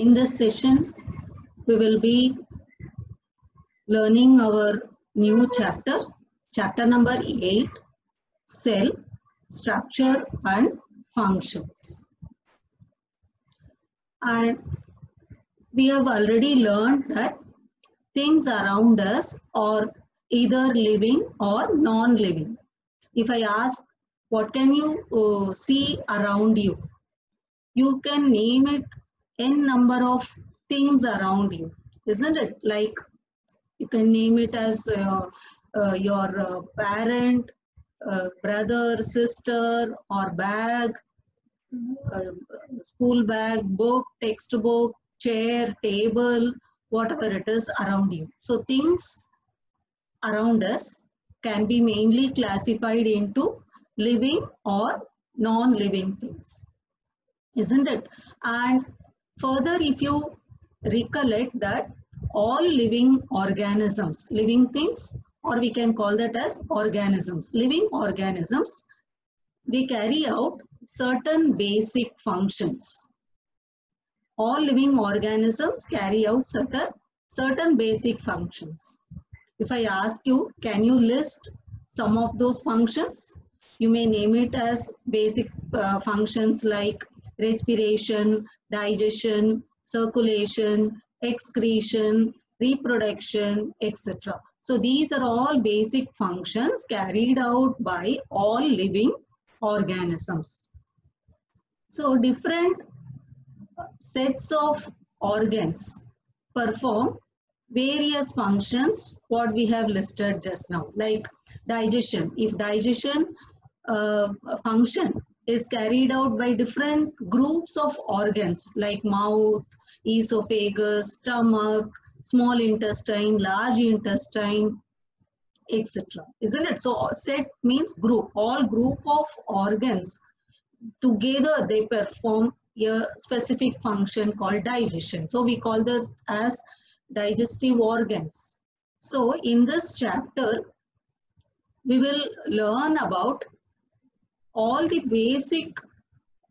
In this session, we will be learning our new chapter number 8, Cell, Structure and Functions. And we have already learned that things around us are either living or non-living. If I ask, what can you see around you? You can name it n number of things around you, isn't it? Like you can name it as your parent, brother, sister, or bag, school bag, book, textbook, chair, table, whatever it is around you. So things around us can be mainly classified into living or non-living things, isn't it? And further, if you recollect that all living organisms, living things, or we can call that as organisms, living organisms, they carry out certain basic functions. All living organisms carry out certain basic functions. If I ask you, can you list some of those functions? You may name it as basic functions like respiration, digestion, circulation, excretion, reproduction, etc. So these are all basic functions carried out by all living organisms. So different sets of organs perform various functions what we have listed just now, like digestion. If digestion function is carried out by different groups of organs like mouth, esophagus, stomach, small intestine, large intestine, etc. Isn't it? So set means group. All group of organs together they perform a specific function called digestion. So we call this as digestive organs. So in this chapter, we will learn about all the basic,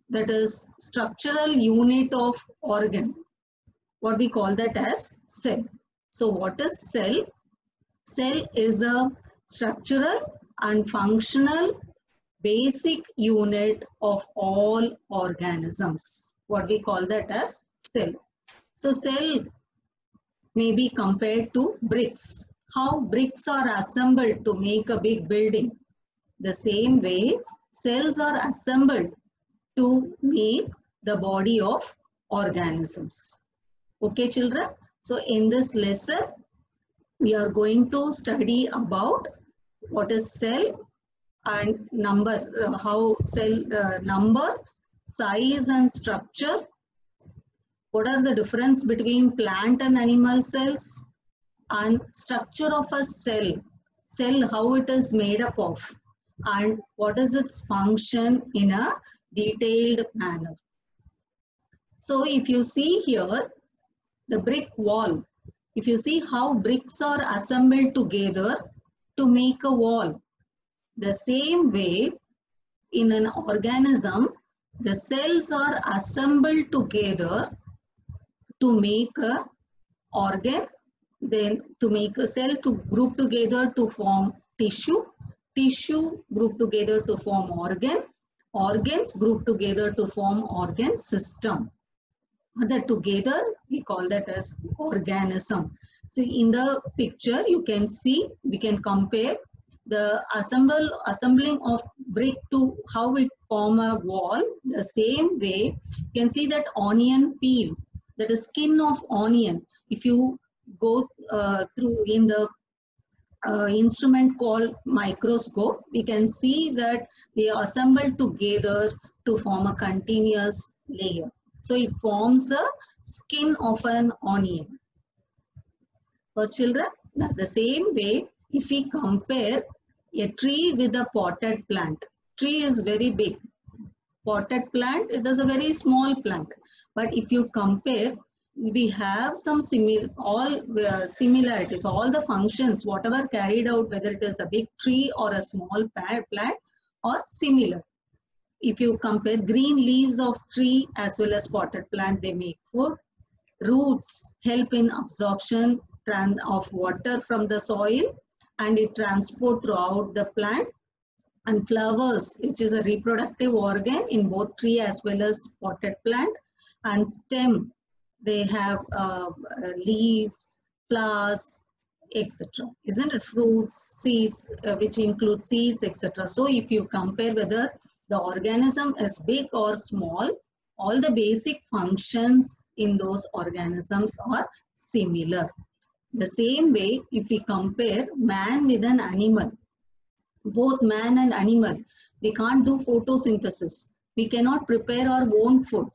that is structural unit of organ, what we call that as cell. So what is cell? Cell is a structural and functional basic unit of all organisms. What we call that as cell. So cell may be compared to bricks. How bricks are assembled to make a big building. The same way cells are assembled to make the body of organisms. Okay, children? So in this lesson, we are going to study about what is cell and number, how cell number, size and structure. What are the difference between plant and animal cells, and structure of a cell, how it is made up of, and what is its function in a detailed manner. So if you see here, the brick wall, if you see how bricks are assembled together to make a wall, the same way in an organism, the cells are assembled together to make a organ, then to make a cell to group together to form tissue, tissue group together to form organ, organs group together to form organ system. That together we call that as organism. See in the picture you can see, we can compare the assembling of brick to how it form a wall. The same way you can see that onion peel, that is skin of onion. If you go through in the instrument called microscope, we can see that they are assembled together to form a continuous layer. So it forms a skin of an onion. For children, the same way, if we compare a tree with a potted plant, tree is very big. Potted plant, it is a very small plant. But if you compare, we have some similarities, all the functions, whatever carried out, whether it is a big tree or a small plant, are similar. If you compare green leaves of tree as well as potted plant, they make food. Roots help in absorption of water from the soil and it transport throughout the plant. And flowers, which is a reproductive organ in both tree as well as potted plant. And stem, they have leaves, flowers, etc. Isn't it? Fruits, seeds, which include seeds, etc. So if you compare whether the organism is big or small, all the basic functions in those organisms are similar. The same way, if we compare man with an animal, both man and animal, we can't do photosynthesis. We cannot prepare our own food,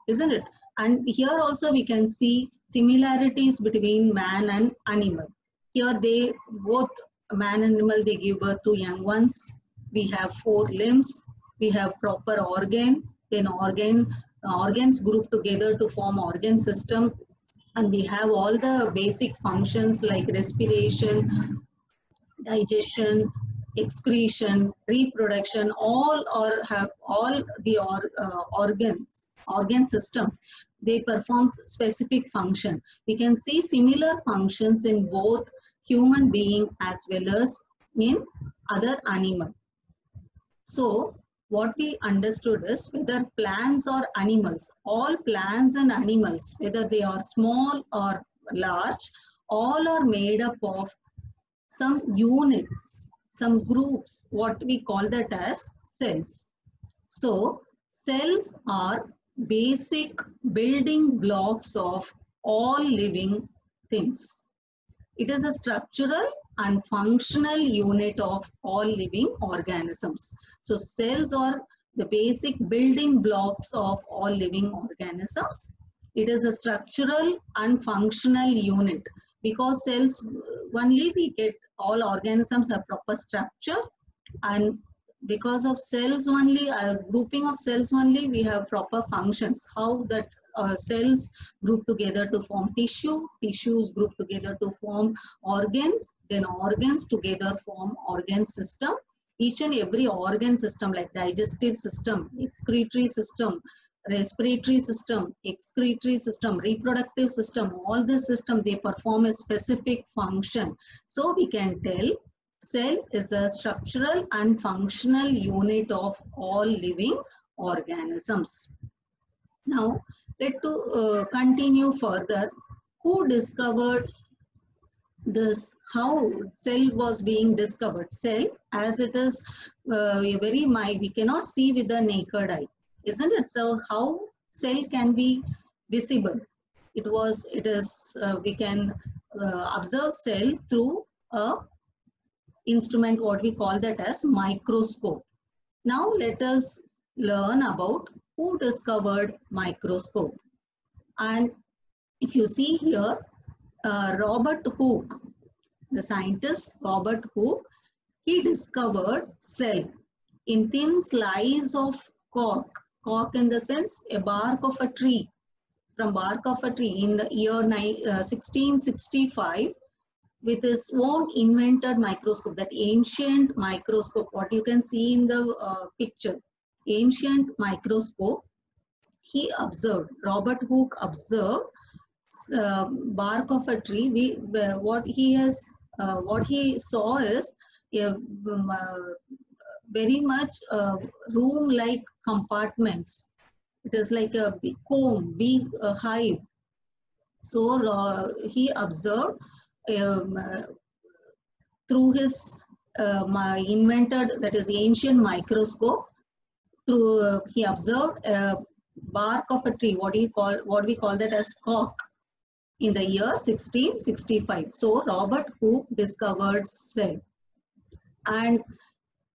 isn't it? And here also we can see similarities between man and animal. Here they both, man and animal, they give birth to young ones. We have 4 limbs. We have proper organ. Then organs group together to form organ system. And we have all the basic functions like respiration, digestion, excretion, reproduction, all the organ system. They perform specific function. We can see similar functions in both human being as well as in other animal. So what we understood is whether plants or animals, all plants and animals, whether they are small or large, all are made up of some units, some groups, what we call that as cells. So cells are basic building blocks of all living things. It is a structural and functional unit of all living organisms. So cells are the basic building blocks of all living organisms. It is a structural and functional unit. Because cells only we get, all organisms have proper structure, and because of cells only, a grouping of cells only, we have proper functions. How that cells group together to form tissue, tissues group together to form organs, then organs together form organ system. Each and every organ system like digestive system, excretory system, respiratory system, excretory system, reproductive system, all this system, they perform a specific function. So we can tell cell is a structural and functional unit of all living organisms. Now let's continue further. Who discovered this? How cell was being discovered? Cell, as it is we cannot see with the naked eye, isn't it? So how cell can be visible? We can observe cell through a instrument, what we call that as microscope. Now let us learn about who discovered microscope. And if you see here, Robert Hooke, the scientist Robert Hooke, he discovered cell in thin slice of cork. Cork in the sense a bark of a tree, from bark of a tree in the year 1665 with his own invented microscope, that ancient microscope, what you can see in the picture, ancient microscope. He observed, Robert Hooke observed bark of a tree. What he saw is a very much room-like compartments. It is like a big comb, big hive. So he observed through his invented, that is ancient microscope. Through he observed bark of a tree, what we call that as cork, in the year 1665. So Robert Hooke discovered cell, and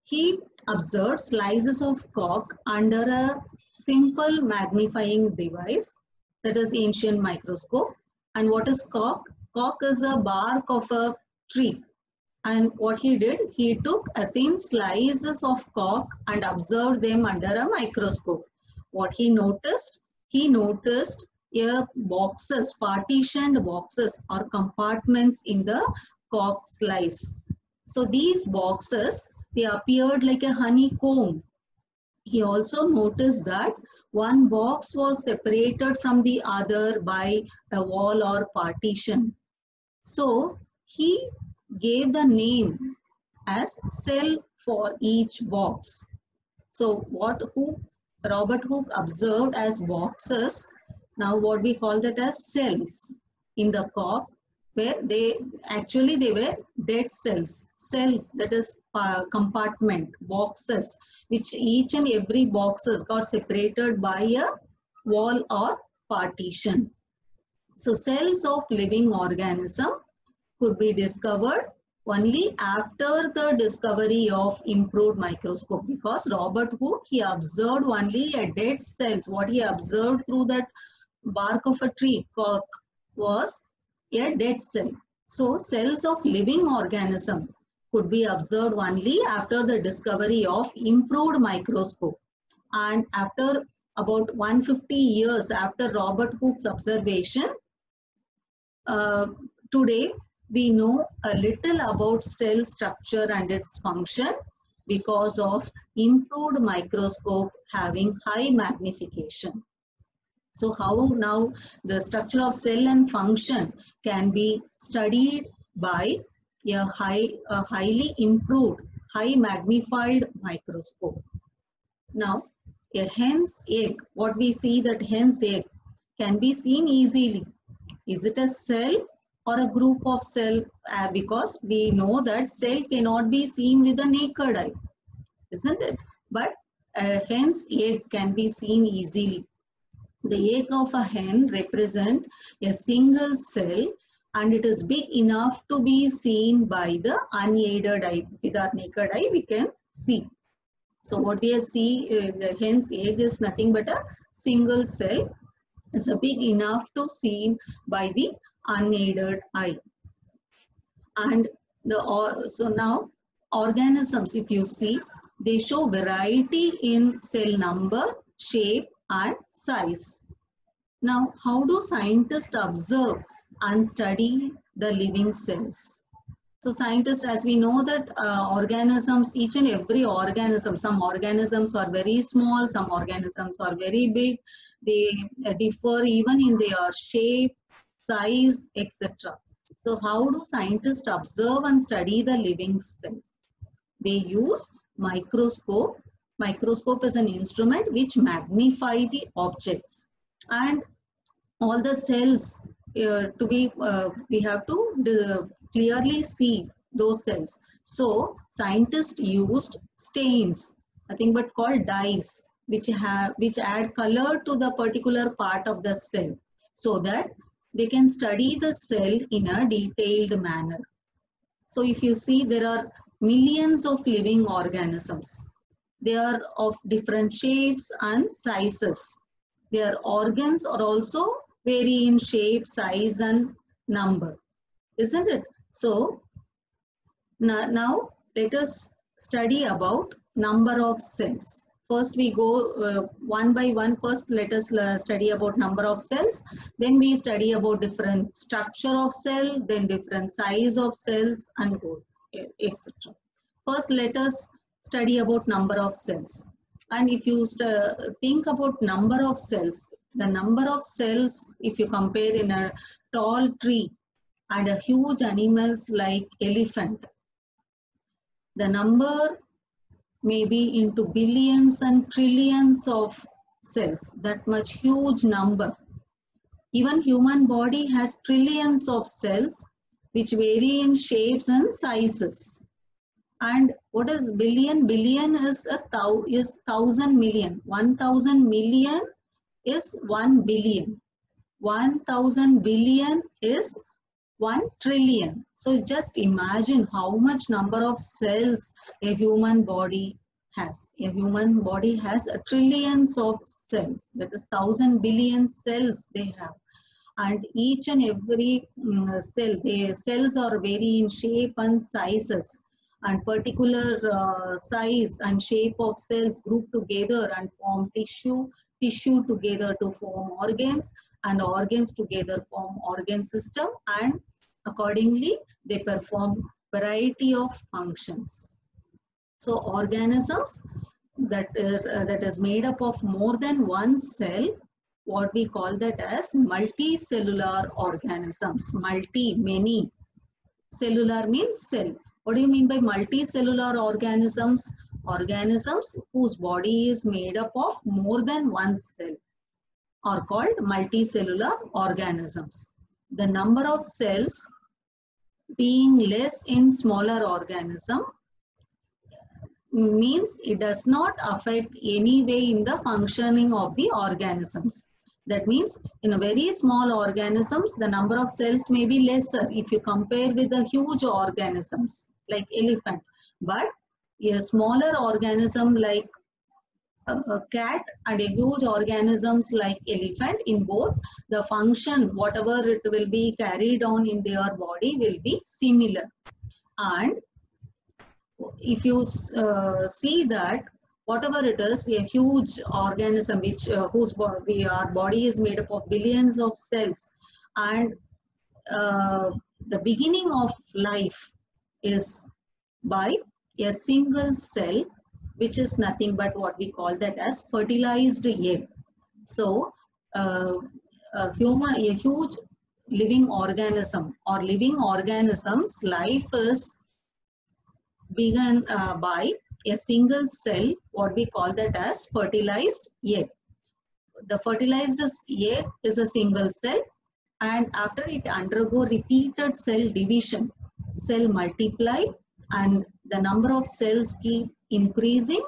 he observed slices of cork under a simple magnifying device, that is ancient microscope. And what is cork? Cork is a bark of a tree. And what he did, he took a thin slices of cork and observed them under a microscope. What he noticed boxes, partitioned boxes or compartments in the cork slice. So these boxes, they appeared like a honeycomb. He also noticed that one box was separated from the other by a wall or partition. So he gave the name as cell for each box. So what Robert Hooke observed as boxes, now what we call that as cells in the cork, where they were dead cells, that is compartment, boxes, which each and every boxes got separated by a wall or partition. So cells of living organism could be discovered only after the discovery of improved microscope, because Robert Hooke, he observed only a dead cells. What he observed through that bark of a tree cork was a dead cell. So cells of living organism could be observed only after the discovery of improved microscope. And after about 150 years after Robert Hooke's observation, today we know a little about cell structure and its function because of improved microscope having high magnification. So how now the structure of cell and function can be studied by a highly improved, high magnified microscope. Now a hen's egg, what we see that hen's egg can be seen easily. Is it a cell or a group of cell? Because we know that cell cannot be seen with the naked eye, isn't it? But a hen's egg can be seen easily. The egg of a hen represents a single cell, and it is big enough to be seen by the unaided eye. With our naked eye, we can see. So what we see, the hen's egg is nothing but a single cell. Is big enough to seen by the unaided eye. And so now organisms, if you see, they show variety in cell number, shape and size. Now how do scientists observe and study the living cells? So scientists, as we know that organisms, each and every organism, some organisms are very small, some organisms are very big. They differ even in their shape, size, etc. So how do scientists observe and study the living cells? They use microscope. Microscope is an instrument which magnify the objects, and all the cells we have to clearly see those cells. So scientists used stains, nothing but called dyes, which add color to the particular part of the cell, so that they can study the cell in a detailed manner. So if you see, there are millions of living organisms. They are of different shapes and sizes. Their organs are also vary in shape, size and number, isn't it? So now let us study about number of cells. First we go one by one. First let us study about number of cells. Then we study about different structure of cell, then different size of cells and etc. First let us study about number of cells. And if you think about number of cells, the number of cells, if you compare in a tall tree and a huge animals like elephant, the number may be into billions and trillions of cells, that much huge number. Even human body has trillions of cells which vary in shapes and sizes. And what is billion? Billion is 1,000 million. 1,000 million is 1 billion. 1,000 billion is 1 trillion. So just imagine how much number of cells a human body has. A human body has trillions of cells. That is 1,000 billion cells they have. And each and every cell, their cells are vary in shape and sizes. And particular size and shape of cells group together and form tissue together to form organs, and organs together form organ system, and accordingly they perform variety of functions. So organisms that is made up of more than one cell, what we call that as multicellular organisms. Many. Cellular means cell. What do you mean by multicellular organisms? Organisms whose body is made up of more than one cell are called multicellular organisms. The number of cells being less in smaller organism means it does not affect any way in the functioning of the organisms. That means in a very small organisms, the number of cells may be lesser if you compare with the huge organisms like elephant. But a smaller organism like a cat and a huge organisms like elephant, in both the function, whatever it will be carried on in their body will be similar. And if you see that whatever it is, a huge organism which whose body, our body is made up of billions of cells, and the beginning of life is by a single cell, which is nothing but what we call that as fertilized egg. So a huge living organism or living organisms life is begun by a single cell, what we call that as fertilized egg. The fertilized egg is a single cell, and after it undergo repeated cell division, cell multiply and the number of cells keep increasing,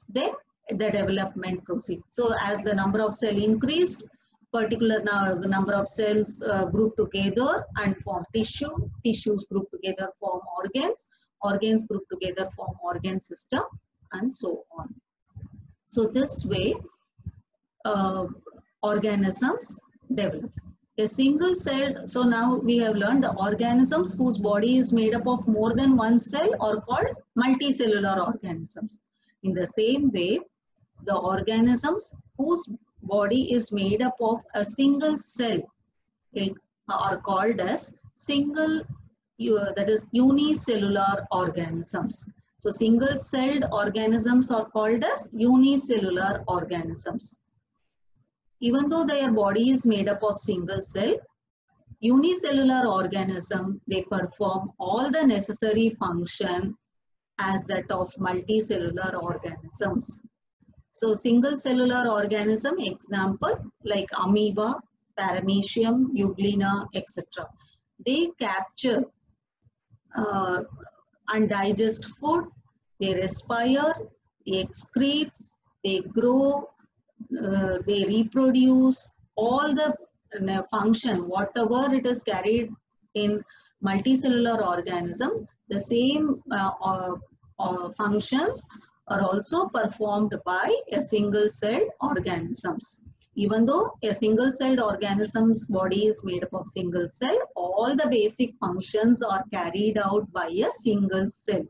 then the development proceeds. So as the number of cell increased, particular number of cells group together and form tissue, tissues group together form organs, organs group together form organ system, and so on. So this way organisms develop. A single cell, so now we have learned the organisms whose body is made up of more than one cell are called multicellular organisms. In the same way, the organisms whose body is made up of a single cell are called as that is unicellular organisms. So single celled organisms are called as unicellular organisms. Even though their body is made up of single cell, unicellular organism, they perform all the necessary function as that of multicellular organisms. So single cellular organism, example like amoeba, paramecium, euglena, etc. They capture and digest food, they respire, they excrete, they grow, they reproduce, all the function, whatever it is carried in multicellular organism, the same functions are also performed by a single celled organisms. Even though a single celled organism's body is made up of single cell, all the basic functions are carried out by a single cell.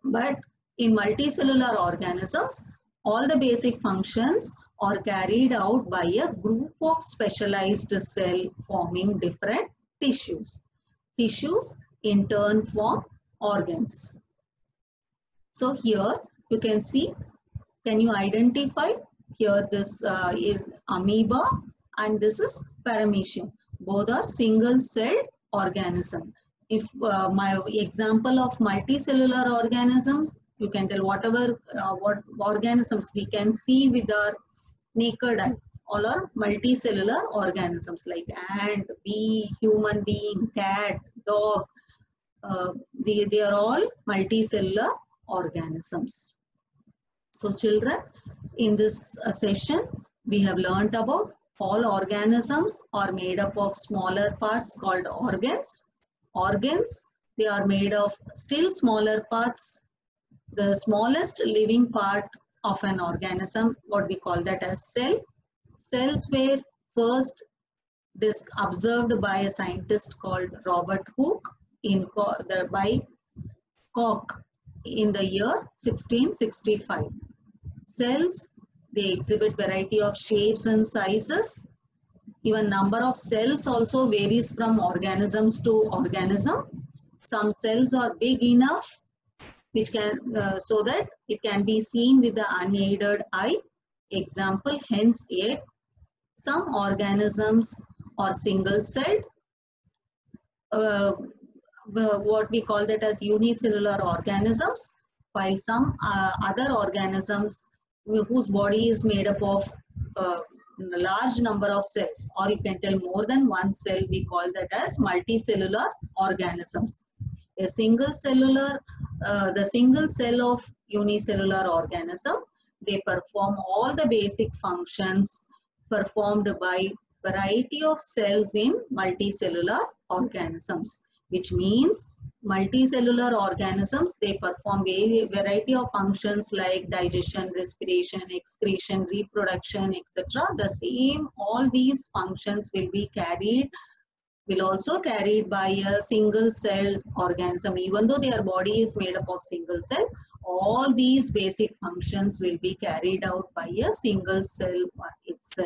But in multicellular organisms, all the basic functions are carried out by a group of specialized cells forming different tissues. Tissues in turn form organs. So here you can see, can you identify? Here this is amoeba and this is paramecium. Both are single celled organism. If my example of multicellular organisms, you can tell whatever what organisms we can see with our naked eye. All are multicellular organisms like ant, bee, human being, cat, dog. They are all multicellular organisms. So children, in this session, we have learnt about all organisms are made up of smaller parts called organs. Organs, they are made of still smaller parts. The smallest living part of an organism, what we call that as cell. Cells were first observed by a scientist called Robert Hooke by Koch in the year 1665. Cells, they exhibit variety of shapes and sizes. Even number of cells also varies from organisms to organism. Some cells are big enough which can so that it can be seen with the unaided eye. Example, hen's egg. Some organisms are single-celled, what we call that as unicellular organisms, while some other organisms whose body is made up of a large number of cells, or you can tell more than one cell, we call that as multicellular organisms. A single cellular, the single cell of unicellular organism, they perform all the basic functions performed by variety of cells in multicellular organisms, which means multicellular organisms, they perform a variety of functions like digestion, respiration, excretion, reproduction, etc. The same, all these functions will also carried by a single cell organism. Even though their body is made up of single cell, all these basic functions will be carried out by a single cell itself.